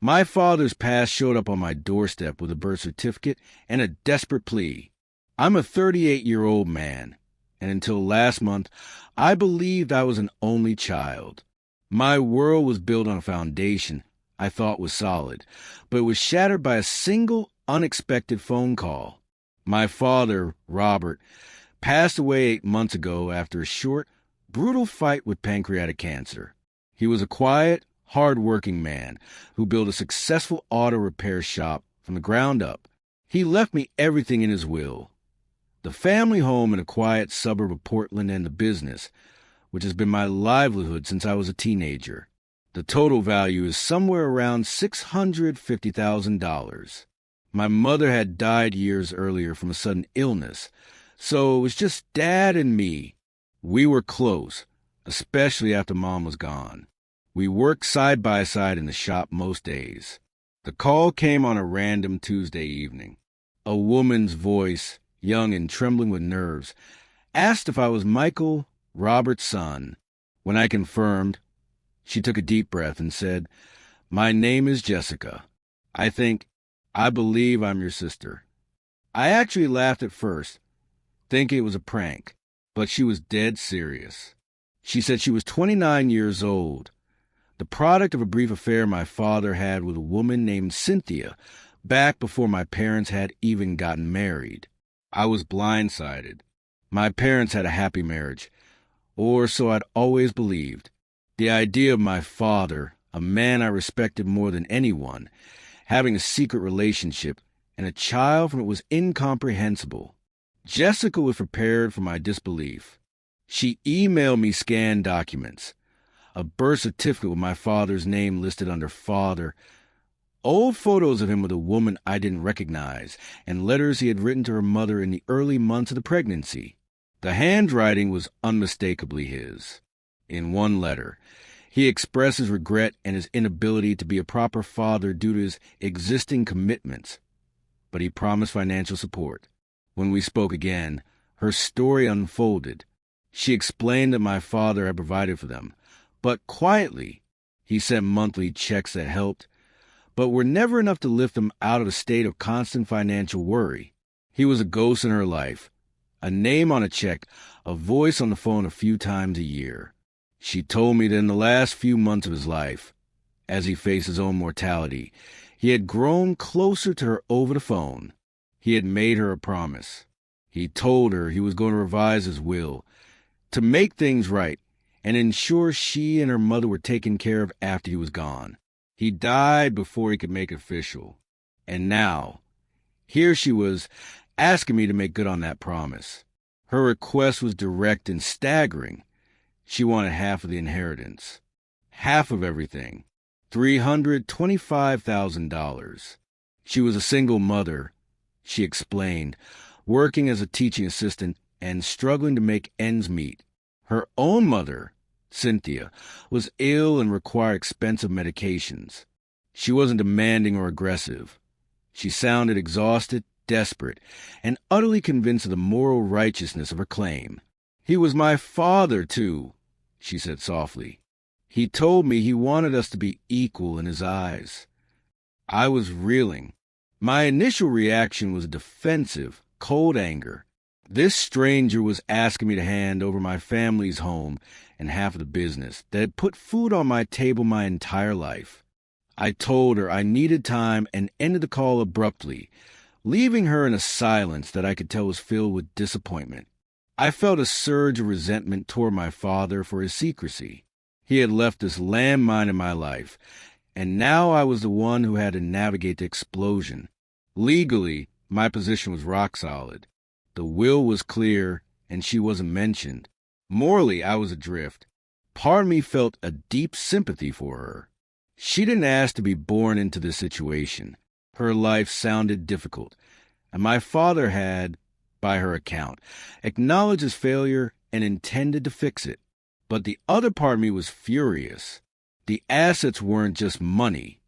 My father's past showed up on my doorstep with a birth certificate and a desperate plea. I'm a 38-year-old man, and until last month, I believed I was an only child. My world was built on a foundation I thought was solid, but it was shattered by a single unexpected phone call. My father, Robert, passed away 8 months ago after a short, brutal fight with pancreatic cancer. He was a quiet, hard-working man who built a successful auto repair shop from the ground up. He left me everything in his will. The family home in a quiet suburb of Portland and the business, which has been my livelihood since I was a teenager. The total value is somewhere around $650,000. My mother had died years earlier from a sudden illness, so it was just Dad and me. We were close, especially after Mom was gone. We worked side by side in the shop most days. The call came on a random Tuesday evening. A woman's voice, young and trembling with nerves, asked if I was Michael, Robert's son. When I confirmed, she took a deep breath and said, "My name is Jessica. I believe I'm your sister." I actually laughed at first, thinking it was a prank, but she was dead serious. She said she was 29 years old, the product of a brief affair my father had with a woman named Cynthia back before my parents had even gotten married. I was blindsided. My parents had a happy marriage, or so I'd always believed. The idea of my father, a man I respected more than anyone, having a secret relationship and a child from it was incomprehensible. Jessica was prepared for my disbelief. She emailed me scanned documents, a birth certificate with my father's name listed under father, old photos of him with a woman I didn't recognize, and letters he had written to her mother in the early months of the pregnancy. The handwriting was unmistakably his. In one letter, he expressed his regret and his inability to be a proper father due to his existing commitments, but he promised financial support. When we spoke again, her story unfolded. She explained that my father had provided for them, but quietly, he sent monthly checks that helped, but were never enough to lift them out of a state of constant financial worry. He was a ghost in her life, a name on a check, a voice on the phone a few times a year. She told me that in the last few months of his life, as he faced his own mortality, he had grown closer to her over the phone. He had made her a promise. He told her he was going to revise his will, to make things right, and ensure she and her mother were taken care of after he was gone. He died before he could make it official. And now, here she was, asking me to make good on that promise. Her request was direct and staggering. She wanted half of the inheritance. Half of everything. $325,000. She was a single mother, she explained, working as a teaching assistant and struggling to make ends meet. Her own mother, Cynthia, was ill and required expensive medications. She wasn't demanding or aggressive. She sounded exhausted, desperate, and utterly convinced of the moral righteousness of her claim. "He was my father, too," she said softly. "He told me he wanted us to be equal in his eyes." I was reeling. My initial reaction was defensive, cold anger. This stranger was asking me to hand over my family's home and half of the business that had put food on my table my entire life. I told her I needed time and ended the call abruptly, leaving her in a silence that I could tell was filled with disappointment. I felt a surge of resentment toward my father for his secrecy. He had left this landmine in my life, and now I was the one who had to navigate the explosion. Legally, my position was rock solid. The will was clear, and she wasn't mentioned. Morally, I was adrift. Part of me felt a deep sympathy for her. She didn't ask to be born into this situation. Her life sounded difficult, and my father had, by her account, acknowledged his failure and intended to fix it. But the other part of me was furious. The assets weren't just money.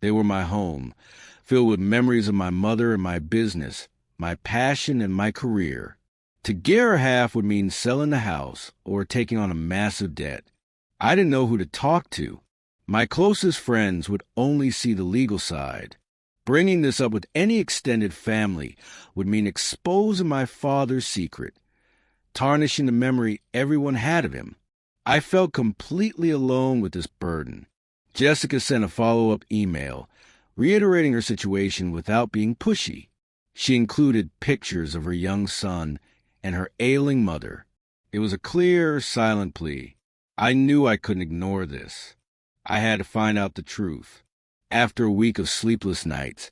They were my home, filled with memories of my mother and my business, my passion and my career. To get her half would mean selling the house or taking on a massive debt. I didn't know who to talk to. My closest friends would only see the legal side. Bringing this up with any extended family would mean exposing my father's secret, tarnishing the memory everyone had of him. I felt completely alone with this burden. Jessica sent a follow-up email, reiterating her situation without being pushy. She included pictures of her young son and her ailing mother. It was a clear, silent plea. I knew I couldn't ignore this. I had to find out the truth. After a week of sleepless nights,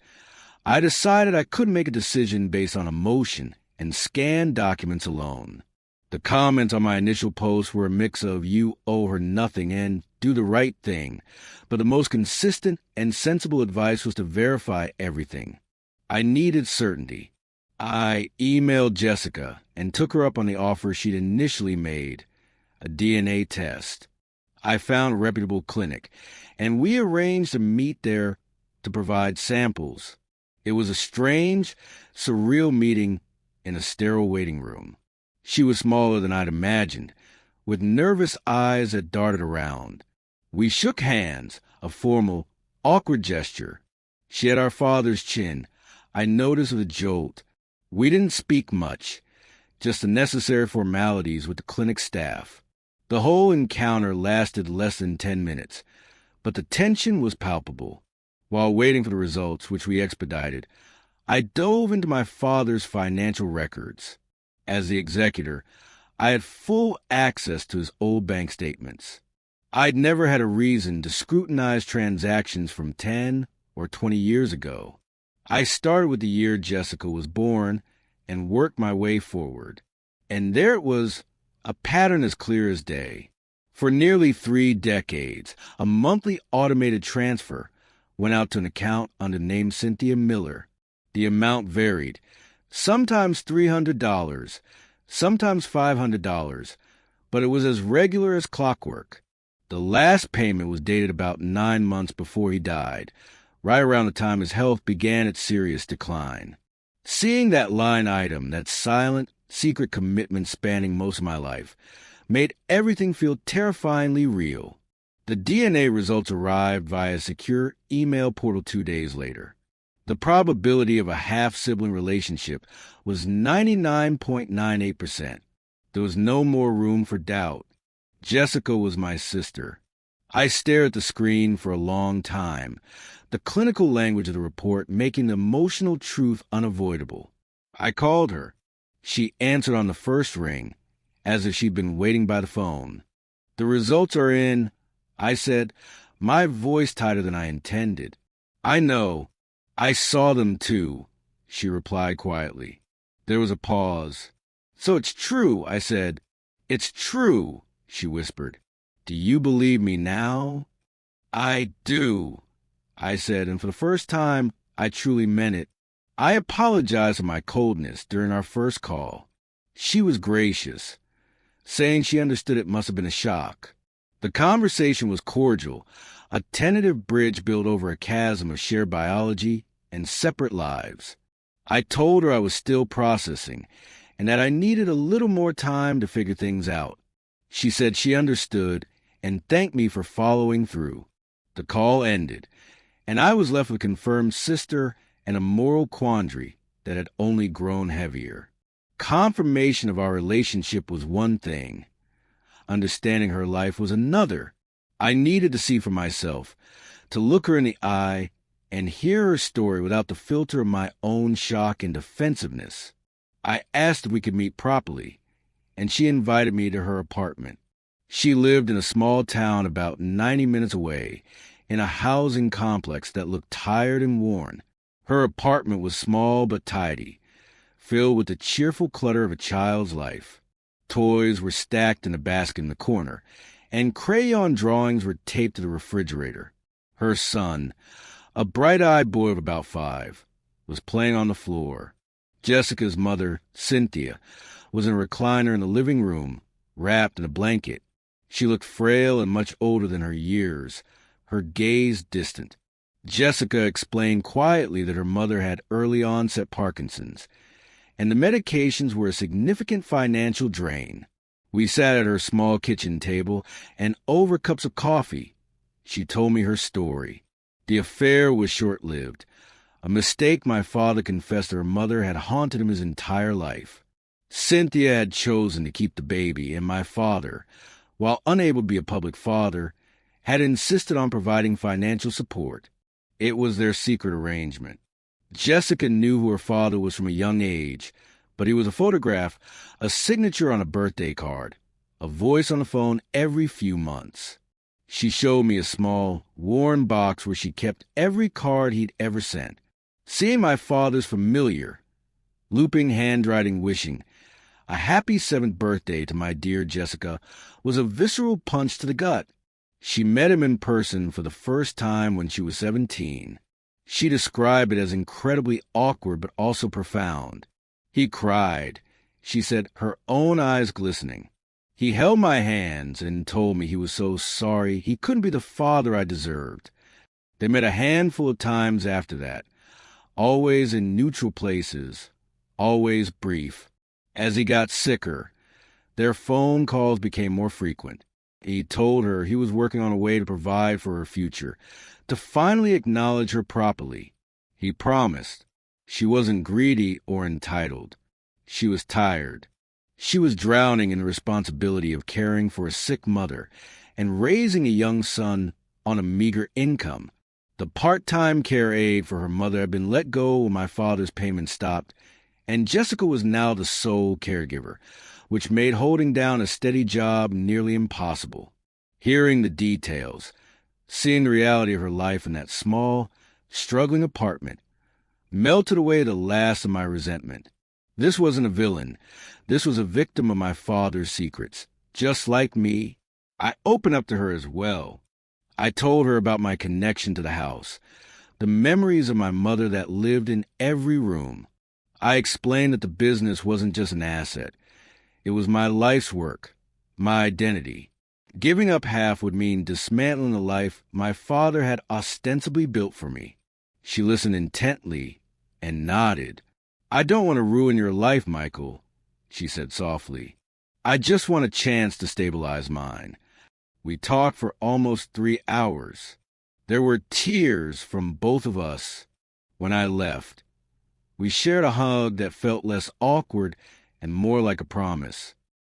I decided I couldn't make a decision based on emotion and scanned documents alone. The comments on my initial post were a mix of "you owe her nothing" and "do the right thing," but the most consistent and sensible advice was to verify everything. I needed certainty. I emailed Jessica and took her up on the offer she'd initially made, a DNA test. I found a reputable clinic, and we arranged to meet there to provide samples. It was a strange, surreal meeting in a sterile waiting room. She was smaller than I'd imagined, with nervous eyes that darted around. We shook hands, a formal, awkward gesture. She had our father's chin. I noticed with a jolt. We didn't speak much, just the necessary formalities with the clinic staff. The whole encounter lasted less than 10 minutes, but the tension was palpable. While waiting for the results, which we expedited, I dove into my father's financial records. As the executor, I had full access to his old bank statements. I'd never had a reason to scrutinize transactions from 10 or 20 years ago. I started with the year Jessica was born and worked my way forward. And there it was, a pattern as clear as day. For nearly 3 decades, a monthly automated transfer went out to an account under the name Cynthia Miller. The amount varied, sometimes $300, sometimes $500, but it was as regular as clockwork. The last payment was dated about 9 months before he died, right around the time his health began its serious decline. Seeing that line item, that silent, secret commitment spanning most of my life, made everything feel terrifyingly real. The DNA results arrived via a secure email portal 2 days later. The probability of a half-sibling relationship was 99.98%. There was no more room for doubt. Jessica was my sister. I stared at the screen for a long time, the clinical language of the report making the emotional truth unavoidable. I called her. She answered on the first ring, as if she'd been waiting by the phone. "The results are in," I said, my voice tighter than I intended. "I know. I saw them too," she replied quietly. There was a pause. "So it's true," I said. "It's true," she whispered. "Do you believe me now?" "I do," I said, and for the first time, I truly meant it. I apologized for my coldness during our first call. She was gracious, saying she understood it must have been a shock. The conversation was cordial, a tentative bridge built over a chasm of shared biology and separate lives. I told her I was still processing and that I needed a little more time to figure things out. She said she understood and thanked me for following through. The call ended, and I was left with a confirmed sister and a moral quandary that had only grown heavier. Confirmation of our relationship was one thing. Understanding her life was another. I needed to see for myself, to look her in the eye and hear her story without the filter of my own shock and defensiveness. I asked if we could meet properly, and she invited me to her apartment. She lived in a small town about 90 minutes away, in a housing complex that looked tired and worn. Her apartment was small but tidy, filled with the cheerful clutter of a child's life. Toys were stacked in a basket in the corner, and crayon drawings were taped to the refrigerator. Her son, a bright-eyed boy of about 5, was playing on the floor. Jessica's mother, Cynthia, was in a recliner in the living room, wrapped in a blanket. She looked frail and much older than her years, her gaze distant. Jessica explained quietly that her mother had early-onset Parkinson's, and the medications were a significant financial drain. We sat at her small kitchen table, and over cups of coffee, She told me her story. The affair was short-lived. A mistake my father confessed her mother had haunted him his entire life. Cynthia had chosen to keep the baby, and my father, while unable to be a public father, had insisted on providing financial support. It was their secret arrangement. Jessica knew who her father was from a young age, but he was a photograph, a signature on a birthday card, a voice on the phone every few months. She showed me a small, worn box where she kept every card he'd ever sent. Seeing my father's familiar, looping handwriting wishing, "A happy 7th birthday to my dear Jessica," was a visceral punch to the gut. She met him in person for the first time when she was 17. She described it as incredibly awkward but also profound. He cried, she said, her own eyes glistening. He held my hands and told me he was so sorry he couldn't be the father I deserved. They met a handful of times after that, always in neutral places, always brief. As he got sicker, their phone calls became more frequent. He told her he was working on a way to provide for her future, to finally acknowledge her properly. He promised. She wasn't greedy or entitled. She was tired. She was drowning in the responsibility of caring for a sick mother and raising a young son on a meager income. The part-time care aide for her mother had been let go when my father's payment stopped, and Jessica was now the sole caregiver, which made holding down a steady job nearly impossible. Hearing the details, seeing the reality of her life in that small, struggling apartment, melted away the last of my resentment. This wasn't a villain. This was a victim of my father's secrets. Just like me, I opened up to her as well. I told her about my connection to the house, the memories of my mother that lived in every room. I explained that the business wasn't just an asset. It was my life's work, my identity. Giving up half would mean dismantling the life my father had ostensibly built for me. She listened intently and nodded. "I don't want to ruin your life, Michael," she said softly. "I just want a chance to stabilize mine." We talked for almost 3 hours. There were tears from both of us when I left. We shared a hug that felt less awkward and more like a promise.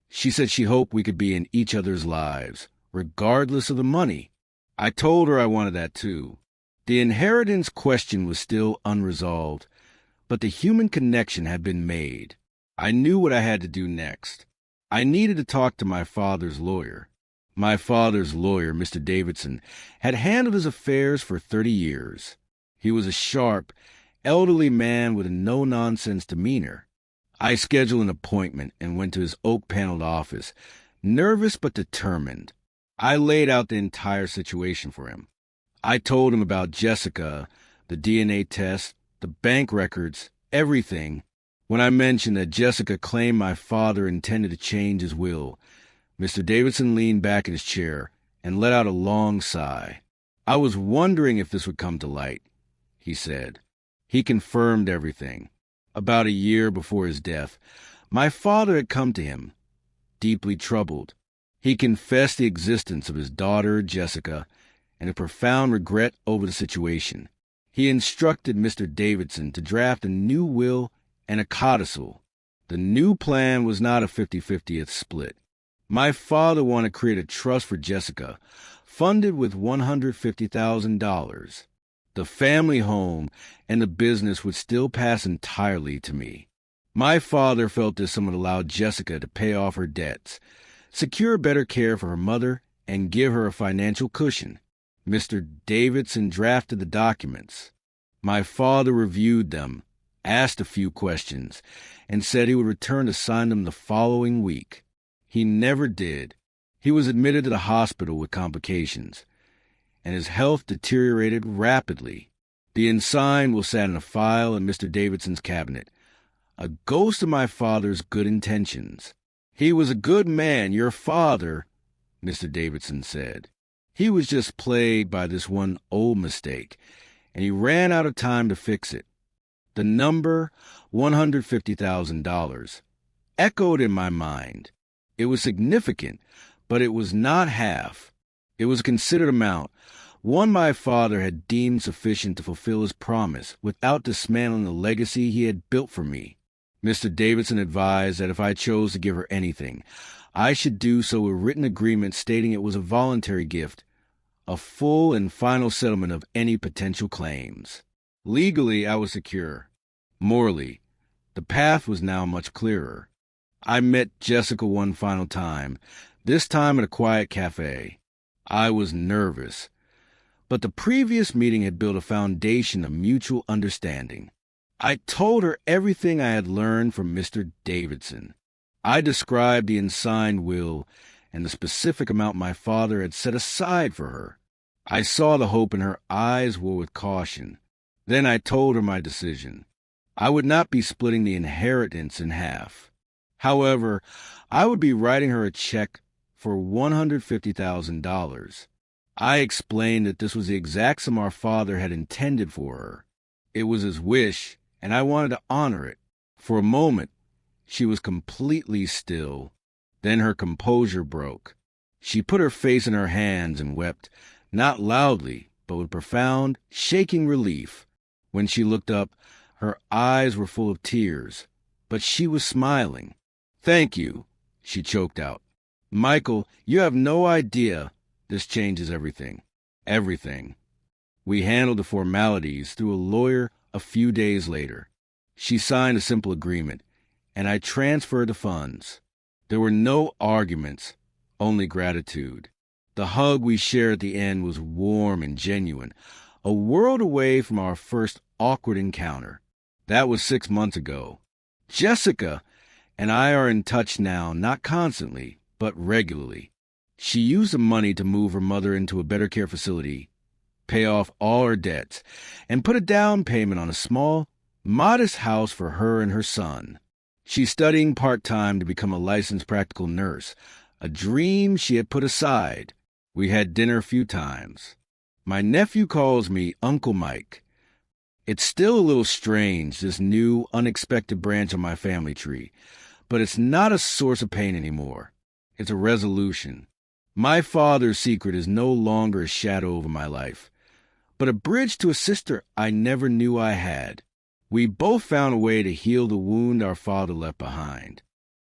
She said she hoped we could be in each other's lives, regardless of the money. I told her I wanted that too. The inheritance question was still unresolved, but the human connection had been made. I knew what I had to do next. I needed to talk to my father's lawyer. My father's lawyer, Mr. Davidson, had handled his affairs for 30 years. He was a sharp, elderly man with a no-nonsense demeanor. I scheduled an appointment and went to his oak-paneled office, nervous but determined. I laid out the entire situation for him. I told him about Jessica, the DNA test, the bank records, everything. When I mentioned that Jessica claimed my father intended to change his will, Mr. Davidson leaned back in his chair and let out a long sigh. "I was wondering if this would come to light," he said. He confirmed everything. About a year before his death, my father had come to him, deeply troubled. He confessed the existence of his daughter, Jessica, and a profound regret over the situation. He instructed Mr. Davidson to draft a new will and a codicil. The new plan was not a 50-50th split. My father wanted to create a trust for Jessica, funded with $150,000. The family home and the business would still pass entirely to me. My father felt this would allow Jessica to pay off her debts, secure better care for her mother, and give her a financial cushion. Mr. Davidson drafted the documents. My father reviewed them, asked a few questions, and said he would return to sign them the following week. He never did. He was admitted to the hospital with complications, and his health deteriorated rapidly. The ensign will sat in a file in Mr. Davidson's cabinet, a ghost of my father's good intentions. "He was a good man, your father," Mr. Davidson said. "He was just plagued by this one old mistake, and he ran out of time to fix it." The number, $150,000, echoed in my mind. It was significant, but it was not half. It was a considered amount, one my father had deemed sufficient to fulfill his promise without dismantling the legacy he had built for me. Mr. Davidson advised that if I chose to give her anything, I should do so with written agreement stating it was a voluntary gift, a full and final settlement of any potential claims. Legally, I was secure. Morally, the path was now much clearer. I met Jessica one final time, this time at a quiet cafe. I was nervous, but the previous meeting had built a foundation of mutual understanding. I told her everything I had learned from Mr. Davidson. I described the unsigned will and the specific amount my father had set aside for her. I saw the hope in her eyes were with caution. Then I told her my decision. I would not be splitting the inheritance in half. However, I would be writing her a check for $150,000. I explained that this was the exact sum our father had intended for her. It was his wish, and I wanted to honor it. For a moment, she was completely still. Then her composure broke. She put her face in her hands and wept, not loudly, but with profound, shaking relief. When she looked up, her eyes were full of tears, but she was smiling. "Thank you," she choked out. "Michael, you have no idea. This changes everything. Everything." We handled the formalities through a lawyer a few days later. She signed a simple agreement, and I transferred the funds. There were no arguments, only gratitude. The hug we shared at the end was warm and genuine, a world away from our first awkward encounter. That was 6 months ago. Jessica and I are in touch now, not constantly, but regularly. She used the money to move her mother into a better care facility, pay off all her debts, and put a down payment on a small, modest house for her and her son. She's studying part-time to become a licensed practical nurse, a dream she had put aside. We had dinner a few times. My nephew calls me Uncle Mike. It's still a little strange, this new, unexpected branch of my family tree, but it's not a source of pain anymore. It's a resolution. My father's secret is no longer a shadow over my life, but a bridge to a sister I never knew I had. We both found a way to heal the wound our father left behind.